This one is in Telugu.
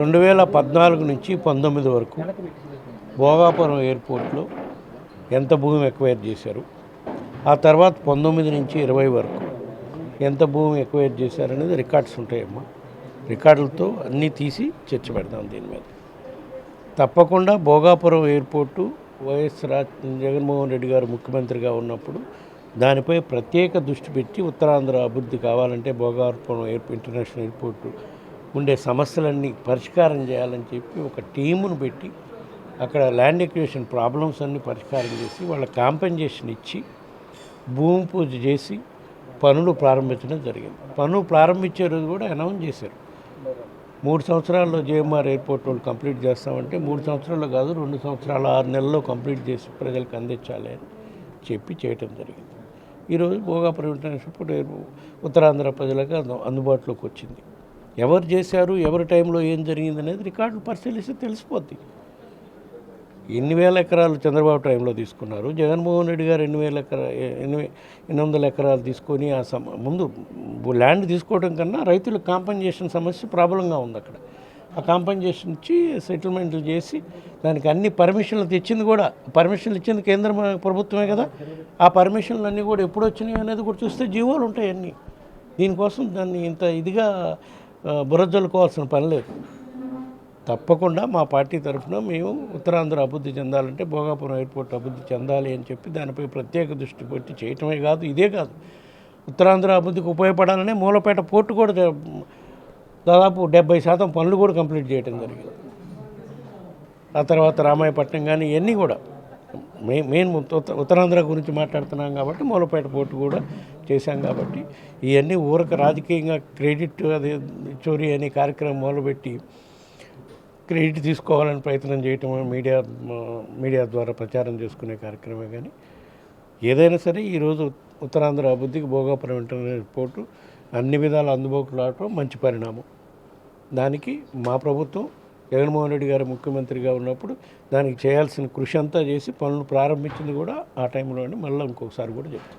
2014 నుంచి 19 వరకు భోగాపురం ఎయిర్పోర్ట్లో ఎంత భూమి ఎక్వైర్ చేశారు, ఆ తర్వాత 19 నుంచి 20 వరకు ఎంత భూమి ఎక్వైర్ చేశారనేది రికార్డ్స్ ఉంటాయమ్మా. రికార్డులతో అన్నీ తీసి చర్చ పెడదాం దీని మీద. తప్పకుండా భోగాపురం ఎయిర్పోర్టు వైఎస్ జగన్మోహన్ రెడ్డి గారు ముఖ్యమంత్రిగా ఉన్నప్పుడు దానిపై ప్రత్యేక దృష్టి పెట్టి ఉత్తరాంధ్ర అభివృద్ధి కావాలంటే భోగాపురం ఇంటర్నేషనల్ ఎయిర్పోర్టు ఉండే సమస్యలన్నీ పరిష్కారం చేయాలని చెప్పి ఒక టీమును పెట్టి అక్కడ ల్యాండ్ ఎక్విజిషన్ ప్రాబ్లమ్స్ అన్నీ పరిష్కారం చేసి వాళ్ళ కాంపెన్సేషన్ ఇచ్చి భూమి పూజ చేసి పనులు ప్రారంభించడం జరిగింది. పనులు ప్రారంభించే రోజు కూడా అనౌన్స్ చేశారు. 3 సంవత్సరాల్లో జేఎంఆర్ ఎయిర్పోర్ట్ వాళ్ళు కంప్లీట్ చేస్తామంటే 3 సంవత్సరాల్లో కాదు 2 సంవత్సరాల 6 నెలల్లో కంప్లీట్ చేసి ప్రజలకు అందించాలి అని చెప్పి చేయటం జరిగింది. ఈరోజు భోగాపురం ఇంటర్నేషనల్ ఎయిర్పోర్ట్ ఉత్తరాంధ్ర ప్రజలకు అందుబాటులోకి వచ్చింది. ఎవరు చేశారు, ఎవరి టైంలో ఏం జరిగింది అనేది రికార్డులు పరిశీలిస్తే తెలిసిపోద్ది. ఎన్ని వేల ఎకరాలు చంద్రబాబు టైంలో తీసుకున్నారు, జగన్మోహన్ రెడ్డి గారు 800 ఎకరాలు తీసుకొని ముందు ల్యాండ్ తీసుకోవడం కన్నా రైతులకు కాంపెన్సేషన్ సమస్య ప్రాబ్లంగా ఉంది. అక్కడ ఆ కాంపెన్సేషన్ ఇచ్చి సెటిల్మెంట్లు చేసి దానికి అన్ని పర్మిషన్లు తెచ్చింది కూడా, పర్మిషన్లు ఇచ్చింది కేంద్ర ప్రభుత్వమే కదా. ఆ పర్మిషన్లు అన్నీ కూడా ఎప్పుడు వచ్చినాయి అనేది కూడా చూస్తే జీవోలు ఉంటాయి అన్నీ. దీనికోసం దాన్ని ఇంత ఇదిగా బురజల్లుకోవాల్సిన పని లేదు. తప్పకుండా మా పార్టీ తరఫున మేము ఉత్తరాంధ్ర అభివృద్ధి చెందాలంటే భోగాపురం ఎయిర్పోర్ట్ అభివృద్ధి చెందాలి అని చెప్పి దానిపై ప్రత్యేక దృష్టి పెట్టి చేయటమే కాదు, ఇదే కాదు, ఉత్తరాంధ్ర అభివృద్ధికి ఉపయోగపడాలనే మూలపేట పోర్టు కూడా దాదాపు 70% పనులు కూడా కంప్లీట్ చేయడం జరిగింది. ఆ తర్వాత రామాయపట్నం కానీ ఇవన్నీ కూడా మెయిన్ ఉత్తరాంధ్ర గురించి మాట్లాడుతున్నాం కాబట్టి మూలపేట పోర్టు కూడా చేశాం కాబట్టి ఇవన్నీ ఊరక రాజకీయంగా క్రెడిట్ అదే చోరీ అనే కార్యక్రమం మొదలుపెట్టి క్రెడిట్ తీసుకోవాలని ప్రయత్నం చేయటం మీడియా ద్వారా ప్రచారం చేసుకునే కార్యక్రమే. కానీ ఏదైనా సరే ఈరోజు ఉత్తరాంధ్ర అభివృద్ధికి భోగాపురం ఇంటర్నేషనల్ ఎయిర్పోర్టు అన్ని విధాలు అందుబాటులో రావడం మంచి పరిణామం. దానికి మా ప్రభుత్వం జగన్మోహన్ రెడ్డి గారు ముఖ్యమంత్రిగా ఉన్నప్పుడు దానికి చేయాల్సిన కృషి అంతా చేసి పనులు ప్రారంభించింది కూడా ఆ టైంలోనే. మళ్ళీ ఇంకొకసారి కూడా చెప్తాం.